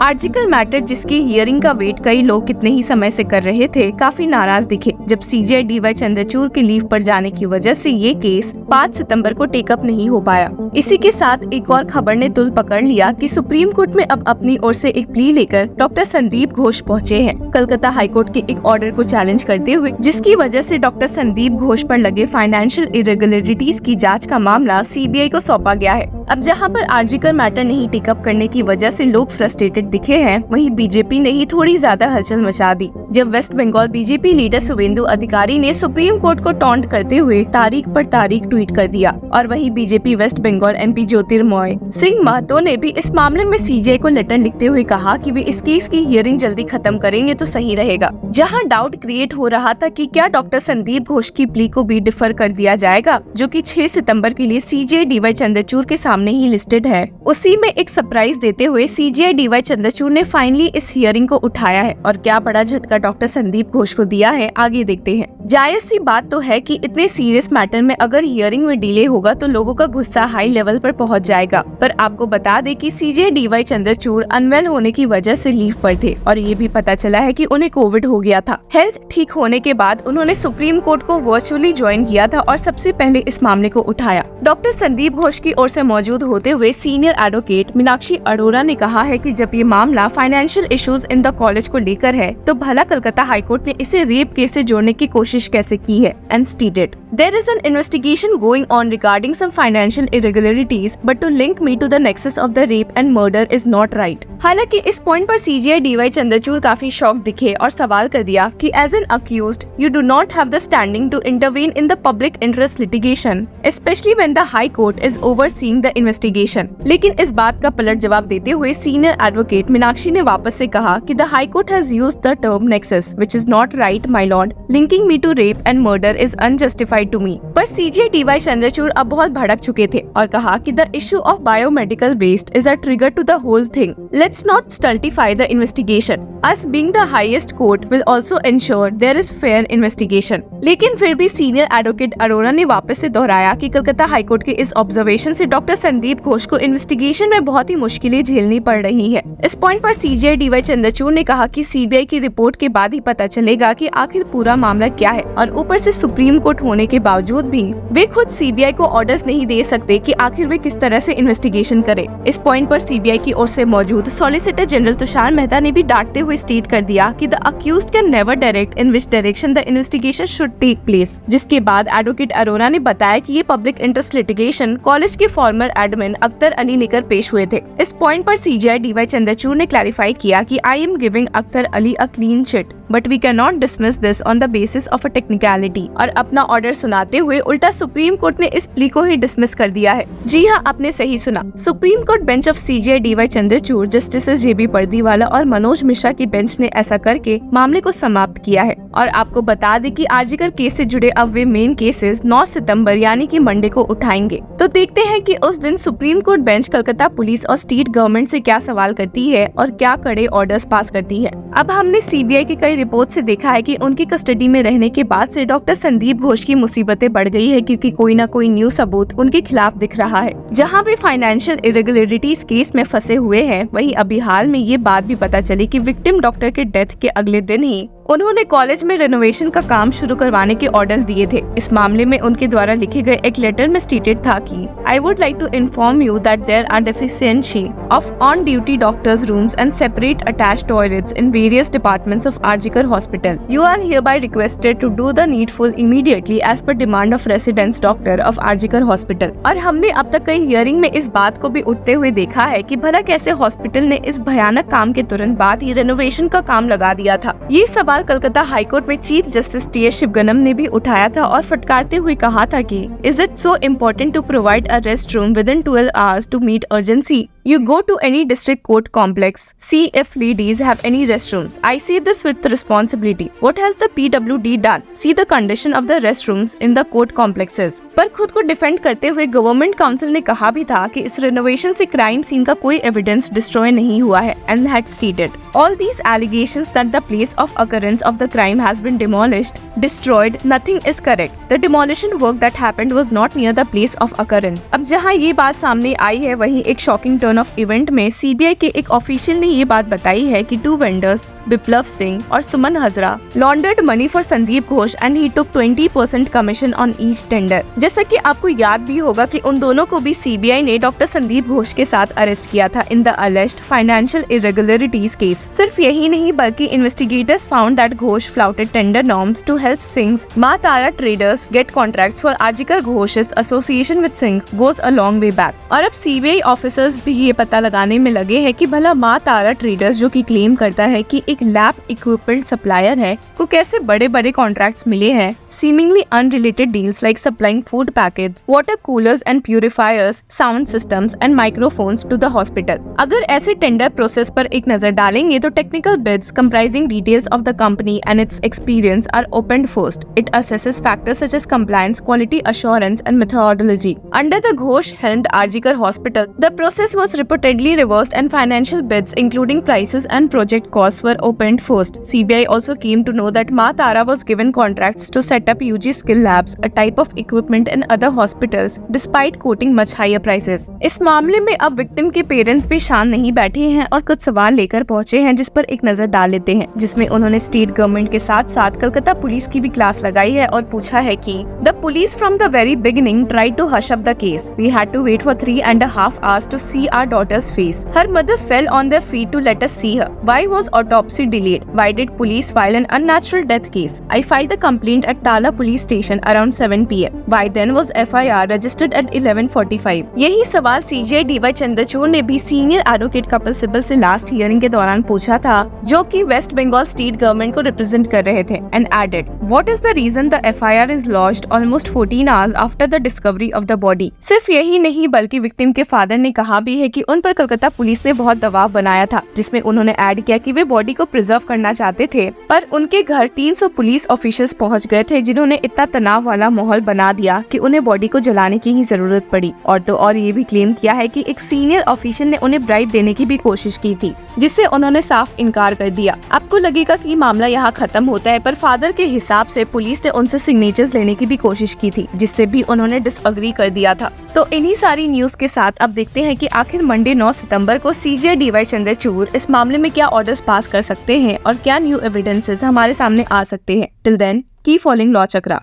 Article matter जिसकी hearing का wait कई लोग कितने ही समय से कर रहे थे, काफी नाराज दिखे जब सीजे डीवाई चंद्रचूड़ के लीव पर जाने की वजह से ये केस 5 सितंबर को टेकअप नहीं हो पाया। इसी के साथ एक और खबर ने तुल पकड़ लिया कि सुप्रीम कोर्ट में अब अपनी ओर से एक प्ली लेकर डॉक्टर संदीप घोष पहुंचे हैं, कलकत्ता हाईकोर्ट के एक ऑर्डर को चैलेंज करते हुए, जिसकी वजह से डॉक्टर संदीप घोष पर लगे फाइनेंशियल इरेगुलरिटीज की जाँच का मामला सीबीआई को सौंपा गया है। अब जहाँ पर आर्टिकल मैटर नहीं टेकअप करने की वजह से लोग फ्रस्ट्रेटेड दिखे हैं, वहीं बीजेपी ने ही थोड़ी ज्यादा हलचल मचा दी जब West Bengal BJP leader Suvendu Adhikari ने सुप्रीम कोर्ट को टॉन्ट करते हुए तारीख पर तारीख ट्वीट कर दिया। और वहीं बीजेपी वेस्ट बंगाल एमपी ज्योतिर्मय सिंह महतो ने भी इस मामले में सीजीआई को लेटर लिखते हुए कहा कि वे इस केस की हियरिंग जल्दी खत्म करेंगे तो सही रहेगा। जहां डाउट क्रिएट हो रहा था कि क्या डॉक्टर संदीप घोष की प्ली को भी डिफर कर दिया जाएगा, जो कि 6 सितंबर के लिए सीजीआई डीवाई चंद्रचूड़ के सामने ही लिस्टेड है। उसी में एक सरप्राइज देते हुए सीजीआई डीवाई चंद्रचूड़ ने फाइनली इस हियरिंग को उठाया है और क्या बड़ा झटका डॉक्टर संदीप घोष को दिया है, आगे देखते हैं। जायज सी बात तो है कि इतने सीरियस मैटर में अगर हियरिंग में डिले होगा तो लोगों का गुस्सा हाई लेवल पर पहुंच जाएगा। पर आपको बता दें कि सीजीआई डीवाई चंद्रचूड़ अनवेल होने की वजह से लीव पर थे और ये भी पता चला है कि उन्हें कोविड हो गया था। हेल्थ ठीक होने के बाद उन्होंने सुप्रीम कोर्ट को वर्चुअली ज्वाइन किया था और सबसे पहले इस मामले को उठाया। डॉक्टर संदीप घोष की ओर से मौजूद होते हुए सीनियर एडवोकेट मीनाक्षी अरोरा ने कहा है कि जब ये मामला financial issues in the college को लेकर है तो भला कलकत्ता हाईकोर्ट ने इसे रेप केस से जोड़ने की कोशिश कैसे की है, and stated there is an investigation going on regarding some financial irregularities but to link me to the nexus of the rape and murder is not right. हालांकि इस पॉइंट पर सीजीआई डीवाई चंद्रचूड़ काफी शॉक दिखे और सवाल कर दिया कि as an accused you do not have the standing to intervene in the public interest litigation specially when the high court is overseeing the investigation. लेकिन इस बात का पलट जवाब देते हुए सीनियर एडवोकेट मीनाक्षी ने वापस से कहा कि the high court has used the term nexus which is not right my lord, linking me to rape and murder is unjustified to me. पर सीजीआई डीवाई चंद्रचूड़ अब बहुत भड़क चुके थे और कहा कि the issue of biomedical waste is a trigger to the whole thing, let's not stultify the investigation, us being the highest court will also ensure there is fair investigation. लेकिन फिर भी सीनियर एडवोकेट अरोरा ने वापस से दोहराया कि Calcutta high court के इस ऑब्जर्वेशन से डॉक्टर संदीप घोष को इन्वेस्टिगेशन में बहुत ही मुश्किलें झेलनी पड़ रही है। इस पॉइंट पर सीजीआई डीवाई चंद्रचूड़ ने कहा कि सीबीआई की रिपोर्ट के बाद ही पता चलेगा कि आखिर पूरा मामला क्या है और ऊपर से सुप्रीम कोर्ट होने के बावजूद भी वे खुद सीबीआई को ऑर्डर्स नहीं दे सकते कि आखिर वे किस तरह से इन्वेस्टिगेशन करे। इस पॉइंट पर सीबीआई की ओर से मौजूद सॉलिसिटर जनरल तुषार मेहता ने भी डांटते हुए स्टेट कर दिया कि the accused can never direct in which direction the investigation should take place. जिसके बाद एडवोकेट अरोरा ने बताया कि ये पब्लिक इंटरेस्ट लिटिगेशन कॉलेज के फॉर्मर एडमिन अख्तर अली लेकर पेश हुए थे। इस पॉइंट पर सीजीआई डीवाई चंद्रचूड़ ने क्लैरिफाई किया कि I am giving Akhtar Ali a clean chit but we can not dismiss this on the basis of a technicality. और अपना ऑर्डर सुनाते हुए उल्टा सुप्रीम कोर्ट ने इस प्ली को ही डिसमिस कर दिया है। जी हाँ, आपने सही सुना, Supreme Court bench of CJI DY Chandrachud, justice JB Pardiwala और मनोज मिश्रा की बेंच ने ऐसा करके मामले को समाप्त किया है। और आपको बता दें कि आर्जिकर केस से जुड़े अब वे मेन केसेस 9 सितंबर यानी कि मंडे को उठाएंगे। तो देखते हैं कि उस दिन supreme Court bench Calcutta police और स्टेट गवर्नमेंट से क्या सवाल करती है और क्या कड़े ऑर्डर्स पास करती है। अब हमने सीबीआई की कई रिपोर्ट से देखा है कि उनकी कस्टडी में रहने के बाद से डॉक्टर संदीप घोष की मुसीबतें बढ़ गई है, क्योंकि कोई ना कोई न्यू सबूत उनके खिलाफ दिख रहा है। जहां वे फाइनेंशियल इरेगुलरिटीज केस में फंसे हुए हैं, वहीं अभी हाल में ये बात भी पता चली कि विक्टिम डॉक्टर के डेथ के अगले दिन ही उन्होंने कॉलेज में रेनोवेशन का काम शुरू करवाने के ऑर्डर्स दिए थे। इस मामले में उनके द्वारा लिखे गए एक लेटर में स्टेटेड था कि I would like to inform you that there are deficiency of on duty doctors rooms and separate attached toilets in various departments of RG Kar hospital. You are hereby requested to do the needful immediately as per demand of residence doctor of RG Kar hospital. और हमने अब तक कई hearing में इस बात को भी उठते हुए देखा है कि भला कैसे हॉस्पिटल ने इस भयानक काम के तुरंत बाद ही रेनोवेशन का काम लगा दिया था। ये सवाल कलकत्ता हाईकोर्ट में चीफ जस्टिस टी एस शिवगनम ने भी उठाया था और फटकारते हुए कहा था कि is it so important to provide a rest room within 12 hours to meet urgency? You go to any district court complex, see if ladies have any restrooms. I say this with responsibility. What has the PWD done? See the condition of the restrooms in the court complexes. पर खुद को defend करते हुए government council ने कहा भी था कि इस रेनोवेशन से क्राइम सीन का कोई एविडेंस डिस्ट्रॉय नहीं हुआ है, and had stated all these allegations that the place of occurrence occurrence of the crime has been demolished, destroyed, nothing is correct. The demolition work that happened was not near the place of occurrence. अब जहाँ ये बात सामने आई है, वहीं एक shocking turn off event में CBI के एक ऑफिशियल ने ये बात बताई है कि 2 वेंडर्स बिप्लब सिंह और Suman Hazra laundered money for Sandip Ghosh and he took 20% commission on each tender. जैसा कि आपको याद भी होगा कि उन दोनों को भी सीबीआई ने डॉक्टर संदीप घोष के साथ अरेस्ट किया था in the alleged financial irregularities case. सिर्फ यही नहीं बल्कि investigators found that Ghosh flouted tender norms to help Singh Maa Tara traders get contracts for RG Kar Ghosh's association with Singh goes a long way back. और अब सीबीआई ऑफिसर्स भी ये पता लगाने में लगे हैं कि भला मां तारा ट्रेडर्स, जो कि क्लेम करता है कि एक लैब इक्विपमेंट सप्लायर है, को कैसे बड़े बड़े कॉन्ट्रैक्ट्स मिले हैं seemingly unrelated deals like supplying food packets, water coolers and purifiers, sound systems and microphones to the hospital। अगर ऐसे टेंडर प्रोसेस पर एक नजर डालेंगे तो technical bids comprising details of the company and its experience are opened first. It assesses factors such as compliance, quality assurance and methodology. Under the Ghosh-helmed Arjikar Hospital, the process was reportedly reversed and financial bids including prices and project costs were opened first. CBI also came to know that Ma Tara was given contracts to set up UG skill labs, a type of equipment in other hospitals, despite quoting much higher prices। इस मामले में अब victim के parents भी शांत नहीं बैठे हैं और कुछ सवाल लेकर पहुंचे हैं, जिस पर एक नजर डाल लेते हैं, जिसमें उन्होंने स्टेट गवर्नमेंट के साथ साथ कलकत्ता पुलिस की भी क्लास लगाई है और पूछा है कि the police from the very beginning tried to hush up the case. We had to wait for 3.5 hours to see our daughter's face. Her mother fell on their feet to let us see her. Why was autopsy delayed? Why did police file an unnatural death case? I filed the complaint at Tala police station around 7 PM. Why then was FIR registered at 11:45? यही सवाल CGI DY Chandrachud ने भी senior advocate Kapil Sibal से last hearing के दौरान पूछा था, जो कि वेस्ट बंगाल स्टेट गवर्नमेंट को रिप्रेजेंट कर रहे थे, and added, what is the reason the FIR is lodged almost 14 hours after the discovery of the body? सिर्फ यही नहीं बल्कि विक्टिम के फादर ने कहा भी है कि उन पर कलकत्ता पुलिस ने बहुत दबाव बनाया था, जिसमें उन्होंने ऐड किया कि वे बॉडी को प्रिजर्व करना चाहते थे, पर उनके घर 300 पुलिस ऑफिसर्स पहुंच गए थे, जिन्होंने इतना तनाव वाला माहौल बना दिया कि उन्हें बॉडी को जलाने की ही जरूरत पड़ी। और तो और ये भी क्लेम किया है कि एक सीनियर ऑफिशियल ने उन्हें ब्राइब देने की भी कोशिश की थी, जिससे उन्होंने साफ इनकार कर दिया। आपको लगेगा कि मामला यहाँ खत्म होता है, पर फादर के हिसाब से पुलिस ने उनसे सिग्नेचर्स लेने की भी कोशिश की थी, जिससे भी उन्होंने डिसएग्री कर दिया था। तो इन्हीं सारी न्यूज के साथ अब देखते हैं कि आखिर मंडे 9 सितंबर को सीजीआई डीवाई चंद्रचूड़ इस मामले में क्या ऑर्डर्स पास कर सकते हैं और क्या न्यू एविडेंसेस हमारे सामने आ सकते हैं। Till then keep following Law चक्रा।